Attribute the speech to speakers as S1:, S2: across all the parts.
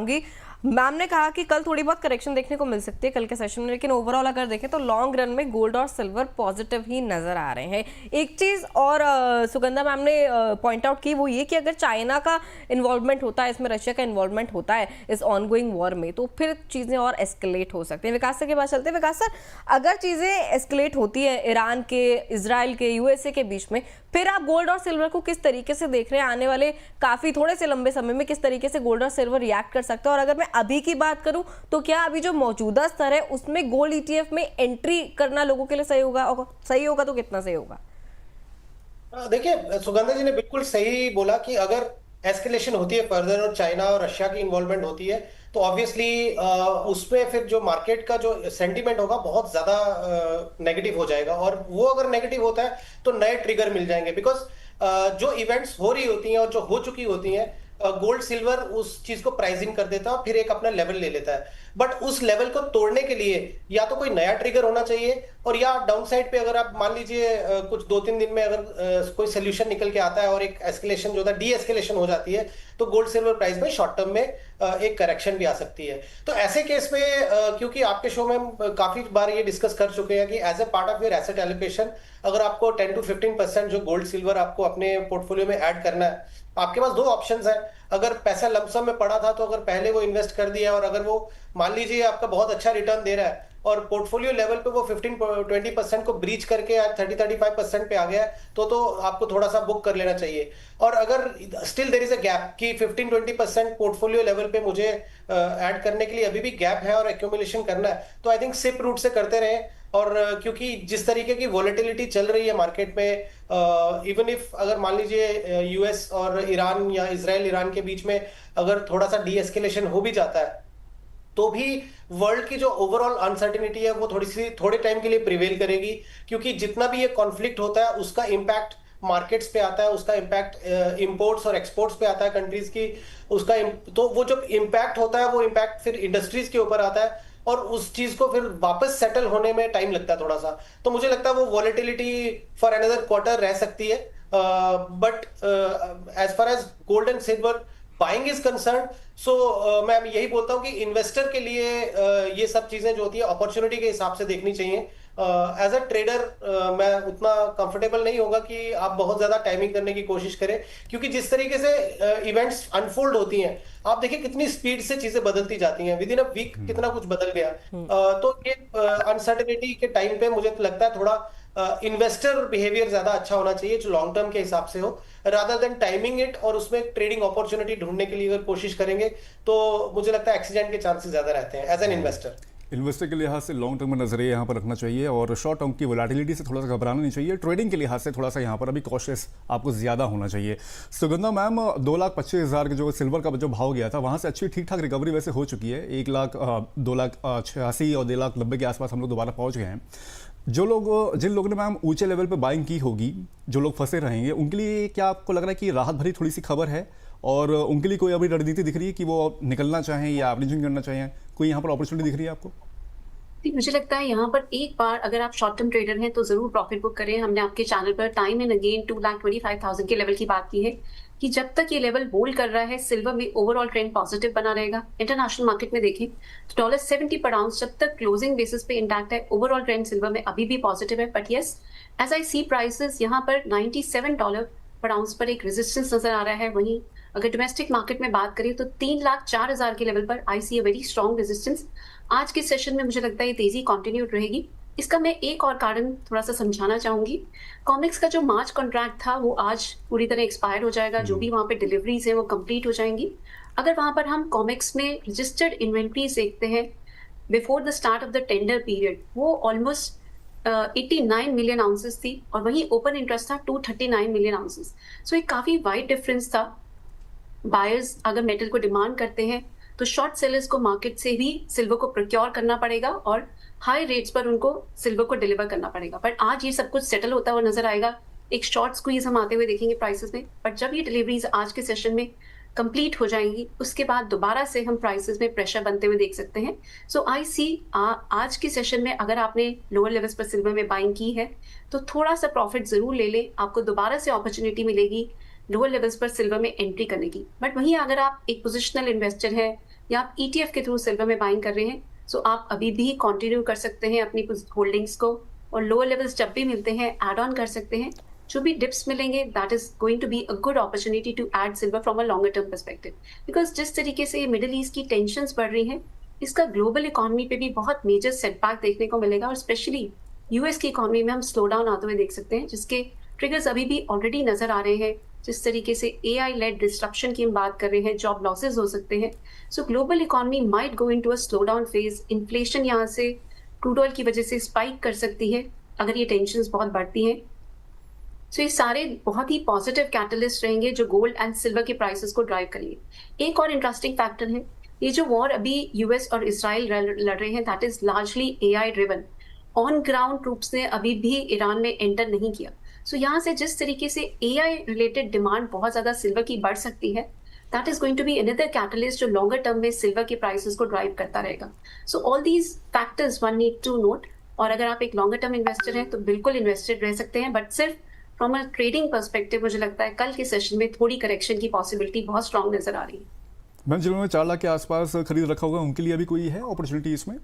S1: होंगी। मैम ने कहा कि कल थोड़ी बहुत करेक्शन देखने को मिल सकती है कल के सेशन में, लेकिन ओवरऑल अगर देखें तो लॉन्ग रन में गोल्ड और सिल्वर पॉजिटिव ही नजर आ रहे हैं। एक चीज और सुगंधा मैम ने पॉइंट आउट की, वो ये कि अगर चाइना का इन्वॉल्वमेंट होता है इसमें, रशिया का इन्वॉल्वमेंट होता है इस ऑनगोइंग वॉर में, तो फिर चीजें और एस्केलेट हो सकती हैं। विकास सर के पास चलते हैं। विकास सर, अगर चीजें एस्केलेट होती है ईरान के, इजराइल के, यूएसए के बीच में, फिर आप गोल्ड और सिल्वर को किस तरीके से देख रहे हैं? आने वाले काफी थोड़े से लंबे समय में किस तरीके से गोल्ड और सिल्वर रिएक्ट कर सकता है? और अगर मैं अभी की बात करूं तो क्या अभी जो मौजूदा स्तर है उसमें गोल्ड ईटीएफ में एंट्री करना लोगों के लिए सही होगा? और सही होगा तो कितना सही होगा?
S2: देखिए, सुगंधा जी ने बिल्कुल सही बोला कि अगर एस्केलेशन होती है फर्दर और चाइना और रशिया की इन्वॉल्वमेंट होती है तो ऑब्वियसली उसमें फिर जो मार्केट का जो सेंटीमेंट होगा बहुत ज्यादा नेगेटिव हो जाएगा, और वो अगर नेगेटिव होता है तो नए ट्रिगर मिल जाएंगे। बिकॉज जो इवेंट्स हो रही होती हैं और जो हो चुकी होती हैं, गोल्ड सिल्वर उस चीज को प्राइसिंग कर देता है और फिर एक अपना लेवल ले लेता है। बट उस लेवल को तोड़ने के लिए या तो कोई नया ट्रिगर होना चाहिए, और या डाउन साइड पे अगर आप मान लीजिए कुछ 2-3 दिन में अगर कोई सोल्यूशन निकल के आता है और एक एस्केलेशन जो होता है डी एस्केलेशन हो जाती है, तो गोल्ड सिल्वर प्राइस में शॉर्ट टर्म में एक करेक्शन भी आ सकती है। तो ऐसे केस में क्योंकि आपके शो में हम काफी बार ये डिस्कस कर चुके हैं कि as a part of your asset allocation अगर आपको 10 to 15% जो गोल्ड सिल्वर आपको अपने पोर्टफोलियो में ऐड करना है, आपके पास दो ऑप्शंस हैं। अगर पैसा लमसम में पड़ा था तो अगर पहले वो इन्वेस्ट कर दिया और अगर वो मान लीजिए आपका बहुत अच्छा रिटर्न दे रहा है और पोर्टफोलियो लेवल पे वो 15-20% को ब्रीच करके आज 30-35% पे आ गया है, तो आपको थोड़ा सा बुक कर लेना चाहिए। और अगर still there is a gap कि 15-20% पोर्टफोलियो लेवल पे मुझे ऐड करने के लिए अभी भी गैप है और एक्यूमुलेशन करना है, तो आई थिंक सिप रूट से करते रहे। और क्योंकि जिस तरीके की वॉलेटिलिटी चल रही है मार्केट में, इवन इफ अगर मान लीजिए यूएस और ईरान या इजराइल ईरान के बीच में अगर थोड़ा सा डी एस्केलेशन हो भी जाता है, तो भी वर्ल्ड की जो ओवरऑल अनसर्टिनिटी है वो थोड़े टाइम के लिए प्रिवेल करेगी। क्योंकि जितना भी ये कॉन्फ्लिक्ट होता है उसका इम्पैक्ट मार्केट्स पे आता है, उसका इम्पैक्ट इंपोर्ट्स और एक्सपोर्ट्स पे आता है कंट्रीज की, तो वो जो इम्पैक्ट होता है वो इम्पैक्ट फिर इंडस्ट्रीज के ऊपर आता है और उस चीज को फिर वापस सेटल होने में टाइम लगता है थोड़ा सा। तो मुझे लगता है वो वॉलेटिलिटी फॉर अनदर क्वार्टर रह सकती है। But as far as gold and silver buying is concern, so मैं यही बोलता हूं कि इन्वेस्टर के लिए ये सब चीजें जो होती है अपॉर्चुनिटी के हिसाब से देखनी चाहिए। एज अ ट्रेडर मैं उतना कंफर्टेबल नहीं होगा कि आप बहुत ज्यादा टाइमिंग करने की कोशिश करें, क्योंकि जिस तरीके से इवेंट्स अनफोल्ड होती हैं, आप देखिए कितनी स्पीड से चीजें बदलती जाती हैं, विद इन अ वीक कितना कुछ बदल गया। तो ये अनसर्टेनिटी के टाइम पे मुझे लगता है थोड़ा इन्वेस्टर बिहेवियर ज्यादा अच्छा होना चाहिए जो लॉन्ग टर्म के हिसाब से हो, रादर देन टाइमिंग इट। और उसमें ट्रेडिंग अपॉर्चुनिटी ढूंढने के लिए अगर कोशिश करेंगे तो मुझे लगता है एक्सीडेंट के चांसेस ज्यादा रहते हैं एज एन इन्वेस्टर।
S3: इन्वेस्टर के लिहाज से लॉन्ग टर्म में नजरिया यहाँ पर रखना चाहिए और शॉर्ट टर्म की वोलेटिलिटी से थोड़ा सा घबराना नहीं चाहिए। ट्रेडिंग के लिहाज से थोड़ा सा यहाँ पर अभी कॉशियस आपको ज़्यादा होना चाहिए। सुगंधा मैम, 2,25,000 के जो सिल्वर का जो भाव गया था वहाँ से अच्छी ठीक ठाक रिकवरी वैसे हो चुकी है। 2,86,000 और 2,90,000 के आसपास हम लोग दोबारा पहुँच गए हैं। जिन लोगों ने मैम ऊंचे लेवल पे बाइंग की होगी, जो लोग फंसे रहेंगे, उनके लिए क्या आपको लग रहा है कि राहत भरी थोड़ी सी खबर है और उनके लिए कोई अभी रणनीति दिख रही है कि वो निकलना चाहें या एवरेजिंग करना चाहें? कोई यहाँ पर अपॉर्चुनिटी दिख रही है आपको?
S4: मुझे लगता है यहाँ पर एक बार अगर आप शॉर्ट टर्म ट्रेडर हैं तो जरूर प्रॉफिट बुक करें। हमने आपके चैनल पर टाइम एंड अगेन 2,25,000 के लेवल की बात की है कि जब तक ये लेवल होल्ड कर रहा है सिल्वर में ओवरऑल ट्रेंड पॉजिटिव बना रहेगा। इंटरनेशनल मार्केट में देखें तो $70 पर आउंस जब तक क्लोजिंग बेसिस पे इंटैक्ट है, ओवरऑल ट्रेंड सिल्वर में अभी भी पॉजिटिव है। But yes, as I see prices यहाँ पर $97 पर आउंस पर एक रेजिस्टेंस नजर आ रहा है। वहीं अगर डोमेस्टिक मार्केट में बात करें तो 3,04,000 के लेवल पर आई सी अ वेरी स्ट्रॉन्ग रेजिस्टेंस। आज के सेशन में मुझे लगता है ये तेजी कंटिन्यूड रहेगी। इसका मैं एक और कारण थोड़ा सा समझाना चाहूंगी। कॉमिक्स का जो मार्च कॉन्ट्रैक्ट था वो आज पूरी तरह एक्सपायर हो जाएगा। जो भी वहां पे डिलीवरीज है वो कंप्लीट हो जाएंगी। अगर वहां पर हम कॉमिक्स में रजिस्टर्ड इन्वेंट्रीज देखते हैं before the start of the tender period, वो ऑलमोस्ट 89 मिलियन आउंसेस थी और वहीं ओपन इंटरेस्ट था 239 मिलियन आउंसेस। सो एक काफी वाइड डिफरेंस था। बायर्स अगर मेटल को डिमांड करते हैं तो शॉर्ट सेलर्स को मार्केट से भी सिल्वर को प्रोक्योर करना पड़ेगा और हाई रेट्स पर उनको सिल्वर को डिलीवर करना पड़ेगा। बट आज ये सब कुछ सेटल होता हुआ नजर आएगा। एक शॉर्ट स्क्वीज हम आते हुए देखेंगे प्राइसेस में। बट जब ये डिलीवरीज आज के सेशन में कंप्लीट हो जाएंगी उसके बाद दोबारा से हम प्राइसेस में प्रेशर बनते हुए देख सकते हैं। सो आई सी आज के सेशन में अगर आपने लोअर लेवल्स पर सिल्वर में बाइंग की है तो थोड़ा सा प्रॉफिट जरूर ले लें, आपको दोबारा से अपॉर्चुनिटी मिलेगी लोअर लेवल्स पर सिल्वर में एंट्री करने की। बट वहीं अगर आप एक पोजिशनल इन्वेस्टर है, या आप ETF के थ्रू सिल्वर में बाइंग कर रहे हैं, सो आप अभी भी कंटिन्यू कर सकते हैं अपनी होल्डिंग्स को, और लोअर लेवल्स जब भी मिलते हैं ऐड ऑन कर सकते हैं। जो भी डिप्स मिलेंगे that is going to be a good opportunity to add silver from a longer term perspective, because जिस तरीके से मिडिल ईस्ट की टेंशंस बढ़ रही हैं, इसका ग्लोबल इकोनॉमी पे भी बहुत मेजर सेटबैक देखने को मिलेगा, और स्पेशली यूएस की इकोनॉमी में हम स्लो डाउन आते हुए देख सकते हैं, जिसके ट्रिगर्स अभी भी ऑलरेडी नजर आ रहे हैं। जिस तरीके से AI लेड डिस्ट्रप्शन की हम बात कर रहे हैं, जॉब लॉसेज हो सकते हैं, सो global economy might go into a slow down phase. Inflation यहाँ से क्रूड ऑयल की वजह से स्पाइक कर सकती है अगर ये टेंशंस बहुत बढ़ती हैं। सो ये सारे बहुत ही पॉजिटिव कैटलिस्ट रहेंगे जो गोल्ड एंड सिल्वर के प्राइसेस को ड्राइव करेंगे। एक और इंटरेस्टिंग फैक्टर है, ये जो वॉर अभी यूएस और इसराइल लड़ रहे हैं, that is largely AI driven. On ground troops ने अभी भी ईरान में एंटर नहीं किया। सो यहाँ से जिस तरीके से AI रिलेटेड डिमांड बहुत ज्यादा सिल्वर की बढ़ सकती है, that is going to be another catalyst जो लॉन्गर टर्म में सिल्वर के प्राइसेस को ड्राइव करता रहेगा। So all these factors one need to note, और अगर आप एक लॉन्गर टर्म इन्वेस्टर हैं तो बिल्कुल इन्वेस्टेड रह सकते हैं, बट सिर्फ फ्रॉम अ ट्रेडिंग पर्सपेक्टिव मुझे लगता है कल के सेशन में थोड़ी करेक्शन की पॉसिबिलिटी बहुत स्ट्रांग नजर आ रही है।
S3: मैम जिन्होंने 4 लाख के आसपास खरीद रखा होगा उनके लिए अभी कोई है अपॉर्चुनिटी इसमें?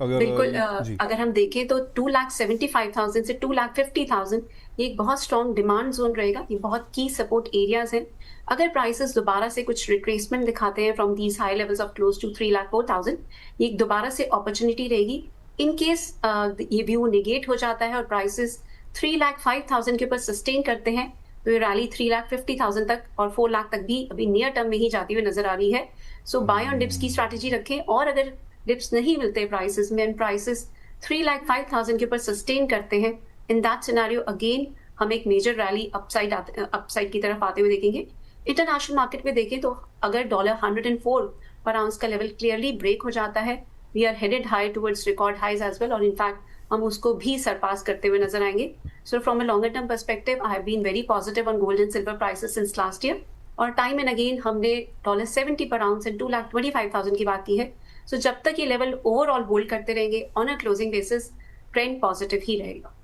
S3: अगर
S4: बिल्कुल,
S3: जी
S4: अगर हम देखें तो 2,75,000 से 2,50,000 ये एक बहुत स्ट्रॉन्ग डिमांड जोन रहेगा। ये बहुत की सपोर्ट एरियाज हैं। अगर प्राइसेस दोबारा से कुछ रिट्रेसमेंट दिखाते हैं from these high levels of close to 3,04,000, ये एक दोबारा से अपॉर्चुनिटी रहेगी। इन केस ये व्यू नेगेट हो जाता है और प्राइसेस 3,05,000 के ऊपर सस्टेन करते हैं, तो ये रैली 3,50,000 तक और 4 लाख तक भी अभी नियर टर्म में ही जाती हुई नजर आ रही है। सो बाय ऑन डिप्स की स्ट्रैटेजी रखें, और अगर डिप्स नहीं मिलते प्राइसेस में, प्राइसेस 3,05,000 के ऊपर सस्टेन करते हैं, इन दैट सिनेरियो अगेन हम एक मेजर रैली अपसाइड की तरफ आते हुए देखेंगे। इंटरनेशनल मार्केट में देखें तो अगर $104 पर आउंस का लेवल क्लियरली ब्रेक हो जाता है, we are headed high towards record highs as well, और इनफैक्ट हम उसको भी सरपास करते हुए नजर आएंगे। So from a longer term perspective I have been very positive on gold and silver prices since last year, और टाइम एंड अगेन हमने $70 पर आउंस एंड 2,25,000 की बात की है। सो जब तक ये लेवल ओवरऑल होल्ड करते रहेंगे on a closing basis, trend positive ही रहेगा।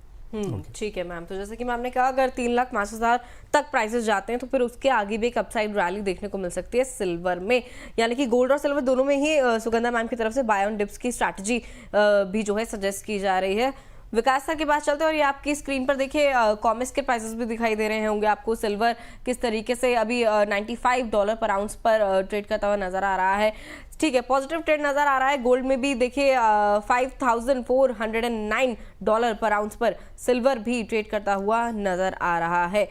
S1: ठीक है मैम, तो जैसे कि मैम ने कहा अगर 3,05,000 तक प्राइसेस जाते हैं तो फिर उसके आगे भी एक अपसाइड रैली देखने को मिल सकती है सिल्वर में, यानी कि गोल्ड और सिल्वर दोनों में ही सुगंधा मैम की तरफ से बाय ऑन डिप्स की स्ट्रैटेजी भी जो है सजेस्ट की जा रही है। विकास सर के पास चलते हैं, और ये आपकी स्क्रीन पर देखिए कॉमेक्स के प्राइसेस भी दिखाई दे रहे होंगे आपको। सिल्वर किस तरीके से अभी $95 पर आउंस पर ट्रेड करता हुआ नजर आ रहा है। ठीक है, पॉजिटिव ट्रेड नजर आ रहा है। गोल्ड में भी देखिए $5,409 पर आउंस पर सिल्वर भी ट्रेड करता हुआ नजर आ रहा है।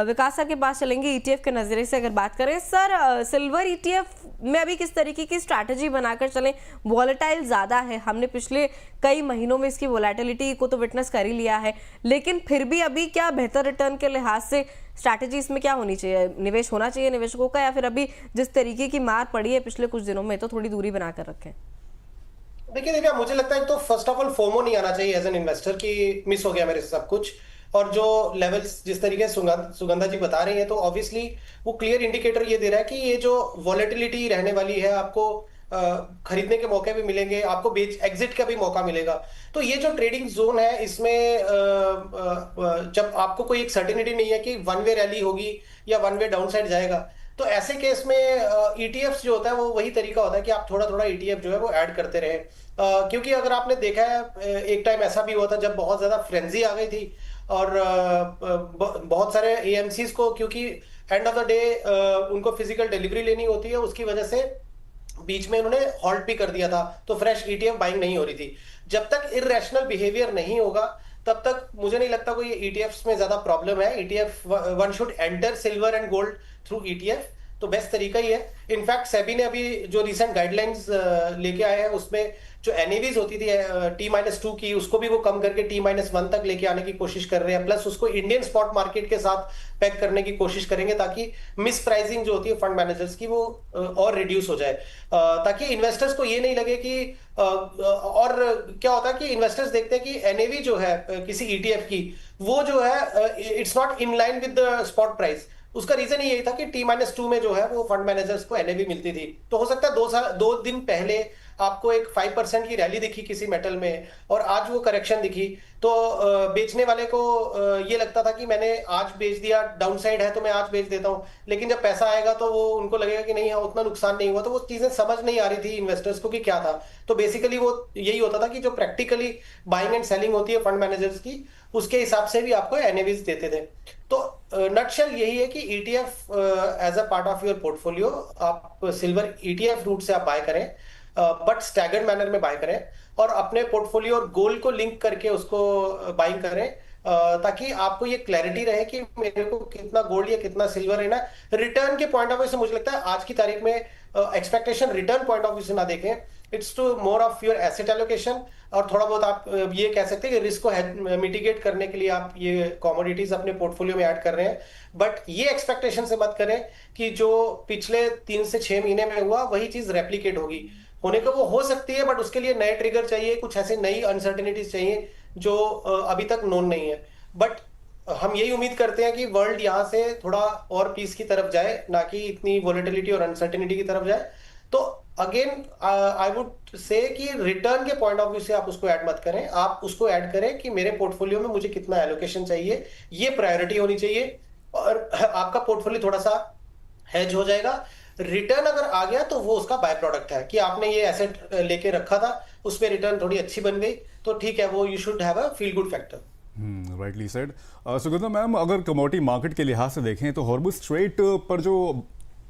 S1: विकास सर के पास चलेंगे। ETF के नजरिए से अगर बात करें सर, सिल्वर ETF में अभी किस तरीके की स्ट्रैटेजी बनाकर चलें? वॉलेटाइल ज़्यादा है, हमने पिछले कई महीनों में इसकी वॉलेटिलिटी को तो विटनेस कर ही लिया है, लेकिन फिर भी अभी क्या बेहतर रिटर्न के लिहाज से स्ट्रैटेजी इसमें क्या होनी चाहिए? निवेश होना चाहिए निवेशकों का, या फिर अभी जिस तरीके की मार पड़ी है पिछले कुछ दिनों में तो थोड़ी दूरी बनाकर रखें?
S2: देखिए दिव्या, मुझे लगता है तो फर्स्ट ऑफ ऑल फोमो नहीं आना चाहिए एज एन इन्वेस्टर कि मिस हो गया मेरे से सब कुछ। और जो लेवल्स जिस तरीके से सुगंधा जी बता रही हैं, तो ऑब्वियसली वो क्लियर इंडिकेटर ये दे रहा है कि ये जो वॉलेटिलिटी रहने वाली है, आपको खरीदने के मौके भी मिलेंगे, आपको बेच एग्जिट का भी मौका मिलेगा। तो ये जो ट्रेडिंग जोन है, इसमें जब आपको कोई एक सर्टेनिटी नहीं है कि वन वे रैली होगी या वन वे डाउन साइड जाएगा, तो ऐसे केस में ETFs जो होता है वो वही तरीका होता है कि आप थोड़ा थोड़ा ETF जो है वो ऐड करते रहे। क्योंकि अगर आपने देखा है, एक टाइम ऐसा भी हुआ था जब बहुत ज्यादा फ्रेंजी आ गई थी, और बहुत सारे AMCs को, क्योंकि एंड ऑफ द डे उनको फिजिकल डिलीवरी लेनी होती है, उसकी वजह से बीच में उन्होंने हॉल्ट भी कर दिया था, तो फ्रेश ETF बाइंग नहीं हो रही थी। जब तक इररेशनल बिहेवियर नहीं होगा तब तक मुझे नहीं लगता कोई ETFs में ज्यादा प्रॉब्लम है। ETF one should enter silver and gold through ETF, तो बेस्ट तरीका ही है। इनफैक्ट सेबी ने अभी जो रिसेंट गाइडलाइंस लेके आए हैं, उसमें जो NAVs होती थी T-2 की, उसको भी वो कम करके T-1 तक लेके आने की कोशिश कर रहे हैं, प्लस उसको इंडियन स्पॉट मार्केट के साथ पैक करने की कोशिश करेंगे, ताकि मिस प्राइसिंग जो होती है फंड मैनेजर्स की वो और रिड्यूस हो जाए, ताकि इन्वेस्टर्स को ये नहीं लगे कि और क्या होता है कि इन्वेस्टर्स देखते हैं कि NAV जो है किसी ETF की, वो जो है it's not in line with the spot price. उसका रीजन यही था कि T-2 में जो है वो फंड मैनेजर्स को NAV मिलती थी। तो हो सकता है 2 दिन पहले आपको एक 5% की रैली दिखी किसी मेटल में और आज वो करेक्शन दिखी, तो बेचने वाले को ये लगता था कि मैंने आज बेच दिया, डाउन साइड है तो मैं आज बेच देता हूँ, लेकिन जब पैसा आएगा तो वो उनको लगेगा कि नहीं हाँ उतना नुकसान नहीं हुआ, तो वो चीजें समझ नहीं आ रही थी इन्वेस्टर्स को कि क्या था। तो बेसिकली वो यही होता था कि जो प्रैक्टिकली बाइंग एंड सेलिंग होती है फंड मैनेजर्स की, उसके हिसाब से भी आपको एनएवीज देते थे। तो नटशेल यही है कि ETF as a part of your portfolio, आप सिल्वर ईटीएफ रूट से आप बाय करें, बट स्टैगर्ड मैनर में बाय करें और अपने पोर्टफोलियो और गोल को लिंक करके उसको बाइंग करें, ताकि आपको ये क्लैरिटी रहे कि मेरे को कितना गोल्ड या कितना सिल्वर लेना है। रिटर्न के पॉइंट ऑफ व्यू से मुझे लगता है आज की तारीख में expectation return point of view से ना देखें, it's to more of your asset allocation, और थोड़ा बहुत आप ये कह सकते हैं कि रिस्क को मिटिगेट करने के लिए आप ये कमोडिटीज अपने पोर्टफोलियो में ऐड कर रहे हैं। बट ये एक्सपेक्टेशन से मत करें कि जो पिछले 3 से 6 महीने में हुआ वही चीज रेप्लीकेट होगी। होने को वो हो सकती है, बट उसके लिए नए ट्रिगर चाहिए, कुछ ऐसी नई अनसर्टेनिटीज चाहिए जो अभी तक नोन नहीं है। बट हम यही उम्मीद करते हैं कि वर्ल्ड यहाँ से थोड़ा और पीस की तरफ जाए, ना कि इतनी वोलेटिलिटी और अनसर्टेनिटी की तरफ जाए। तो अगेन आई वुड से कि रिटर्न के पॉइंट ऑफ व्यू से आप उसको ऐड मत करें, आप उसको ऐड करें कि मेरे पोर्टफोलियो में मुझे कितना एलोकेशन चाहिए, ये प्रायोरिटी होनी चाहिए, और आपका पोर्टफोलियो थोड़ा सा हेज हो जाएगा। रिटर्न अगर आ गया तो वो उसका बाय प्रोडक्ट है कि आपने ये एसेट लेके रखा था, उस पर रिटर्न थोड़ी अच्छी बन गई, तो ठीक है, वो you should have a feel good factor.
S3: Rightly said. Sugandha ma'am, अगर कमोडिटी मार्केट के लिहाज से देखें तो हॉर्मुज स्ट्रेट पर जो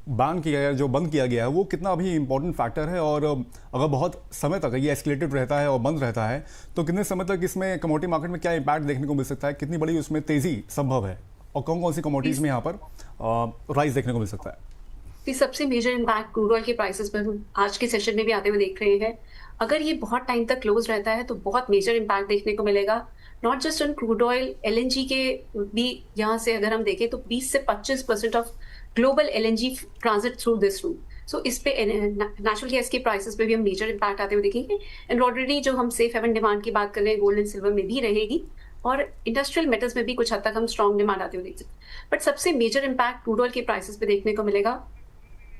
S3: बैन किया गया, जो बंद किया गया है, वो कितना अभी इंपॉर्टेंट फैक्टर है, और अगर बहुत समय तक ये एस्केलेटेड रहता है और बंद रहता है तो कितने समय तक इसमें कमोडिटी मार्केट में क्या इम्पैक्ट देखने को मिल सकता है, कितनी बड़ी उसमें तेजी संभव है, और कौन कौन सी कमोडिटीज में यहाँ पर राइज देखने को मिल सकता है?
S4: ये सबसे मेजर इम्पैक्ट क्रूड ऑयल के प्राइसेस पर हम आज के सेशन में भी आते हुए देख रहे हैं। अगर ये बहुत टाइम तक क्लोज रहता है तो बहुत मेजर इम्पैक्ट देखने को मिलेगा, not just on crude oil, LNG के भी यहाँ से अगर हम देखें तो 20 से 25% of global LNG transit through this route. So इस पे नेचुरल गैस के प्राइसेस पे भी हम मेजर इम्पैक्ट आते हुए देखेंगे। एंड ऑलरेडी जो हम सेफ हेवन डिमांड की बात कर रहे हैं गोल्ड एंड सिल्वर में भी रहेगी, और इंडस्ट्रियल मेटल्स में भी कुछ हद तक हम स्ट्रॉन्ग डिमांड आते हुए देख सकते हैं। बट सबसे मेजर इम्पैक्ट क्रूड ऑयल के प्राइसेस पे देखने को मिलेगा,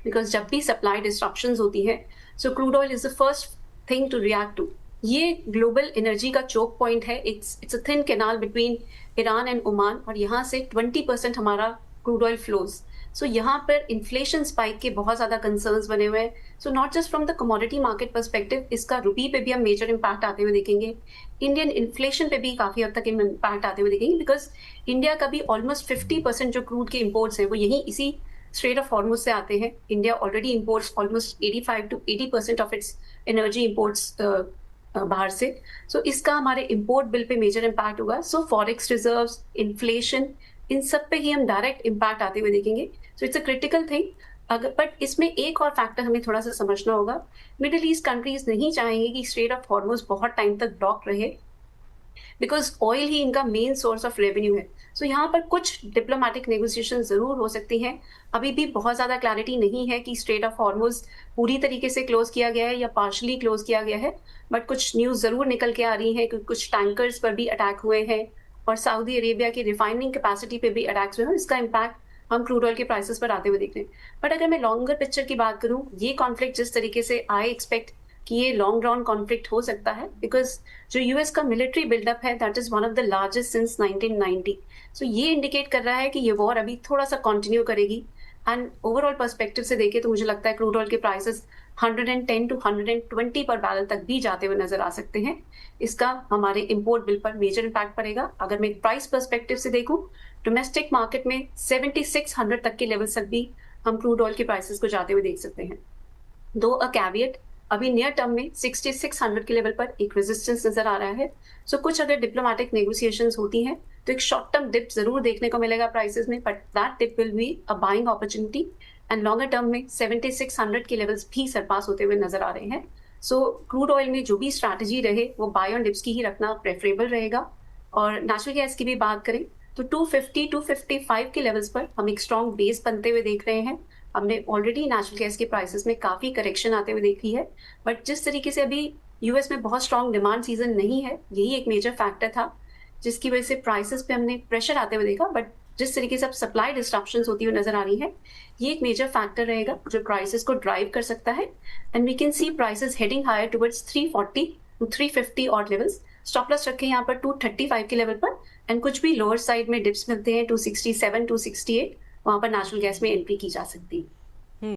S4: बिकॉज जब भी सप्लाई डिस्ट्रप्शंस होती है, so crude oil is the first thing to react to. ये ग्लोबल एनर्जी का चोक पॉइंट है, it's a thin canal between Iran and Oman, और यहाँ से 20% हमारा क्रूड ऑयल फ्लोज। सो यहाँ पर इन्फ्लेशन स्पाइक के बहुत ज़्यादा कंसर्न्स बने हुए हैं। So not just from the commodity market perspective, इसका रुपी पे भी हम मेजर इम्पैक्ट आते हुए देखेंगे, इंडियन इन्फ्लेशन पे भी काफ़ी हद तक इम्पैक्ट आते हुए देखेंगे, बिकॉज इंडिया का भी ऑलमोस्ट 50% जो क्रूड के इम्पोर्ट्स हैं वो यहीं इसी स्ट्रेट ऑफ हॉर्मुज से आते हैं। India already imports almost 85 to 80% of its energy imports बाहर से। सो इसका हमारे इम्पोर्ट बिल पे मेजर इम्पैक्ट होगा। सो फॉरेक्स रिजर्व्स, इन्फ्लेशन, इन सब पे ही हम डायरेक्ट इम्पैक्ट आते हुए देखेंगे। So it's a critical thing. अगर बट इसमें एक और फैक्टर हमें थोड़ा सा समझना होगा, मिडिल ईस्ट कंट्रीज नहीं चाहेंगे कि स्ट्रेट ऑफ हॉर्मुज बहुत टाइम तक ब्लॉक रहे, बिकॉज ऑयल ही इनका मेन सोर्स ऑफ रेवेन्यू है। सो यहाँ पर कुछ डिप्लोमेटिक नेगोशिएशन जरूर हो सकती हैं। अभी भी बहुत ज़्यादा क्लैरिटी नहीं है कि स्ट्रेट ऑफ हॉर्मुज पूरी तरीके से क्लोज किया गया है या पार्शली क्लोज किया गया है, बट कुछ न्यूज़ ज़रूर निकल के आ रही हैं कि कुछ टैंकर्स पर भी अटैक हुए हैं, और सऊदी अरेबिया की रिफाइनिंग कैपेसिटी पे भी अटैक्स हुए हैं। इसका इम्पैक्ट हम क्रूड ऑयल के प्राइसेस पर आते हुए देख रहे हैं। बट अगर मैं लॉन्गर पिक्चर की बात करूँ, ये कॉन्फ्लिक्ट जिस तरीके से आई एक्सपेक्ट कि ये लॉन्ग राउंड कॉन्फ्लिक्ट हो सकता है, बिकॉज जो यूएस का मिलिट्री बिल्डअप है that is one of the largest since 1990। सो ये इंडिकेट कर रहा है कि ये वॉर अभी थोड़ा सा कंटिन्यू करेगी। एंड ओवरऑल पर्सपेक्टिव से देखें तो मुझे लगता है क्रूड ऑयल के प्राइसेस 110 to 120 पर बैरल तक भी जाते हुए नजर आ सकते हैं। इसका हमारे इंपोर्ट बिल पर मेजर इम्पैक्ट पड़ेगा। अगर मैं प्राइस पर्सपेक्टिव से देखूं, डोमेस्टिक मार्केट में 7600 तक के लेवल तक भी हम क्रूड ऑयल के प्राइसेस को जाते हुए देख सकते हैं। दो अ कैविएट, अभी नियर टर्म में 6600 के लेवल पर एक रेजिस्टेंस नजर आ रहा है। सो कुछ अगर डिप्लोमेटिक नेगोशिएशंस होती हैं तो एक शॉर्ट टर्म डिप जरूर देखने को मिलेगा प्राइसेस में, but that dip will be a buying opportunity. And longer term में 7600 के लेवल्स भी सरपास होते हुए नजर आ रहे हैं। सो क्रूड ऑयल में जो भी स्ट्रैटेजी रहे वो बाय ऑन डिप्स की ही रखना प्रेफरेबल रहेगा। और नेचुरल गैस की भी बात करें तो 250 255 के लेवल्स पर हम एक स्ट्रॉन्ग बेस बनते हुए देख रहे हैं। हमने ऑलरेडी नेचुरल गैस के प्राइसेस में काफ़ी करेक्शन आते हुए देखी है, बट जिस तरीके से अभी यूएस में बहुत स्ट्रॉन्ग डिमांड सीजन नहीं है, यही एक मेजर फैक्टर था जिसकी वजह से प्राइसेस पे हमने प्रेशर आते हुए देखा। बट जिस तरीके से अब सप्लाई डिस्ट्रप्शंस होती हुई नजर आ रही है, ये एक मेजर फैक्टर रहेगा जो प्राइसेस को ड्राइव कर सकता है। And we can see prices heading higher towards 340 to 350 odd levels. Stop loss रखें यहाँ पर 235 के लेवल पर, एंड कुछ भी लोअर साइड में डिप्स मिलते हैं 267 268, वहां पर नेचुरल गैस में एंट्री की जा सकती है।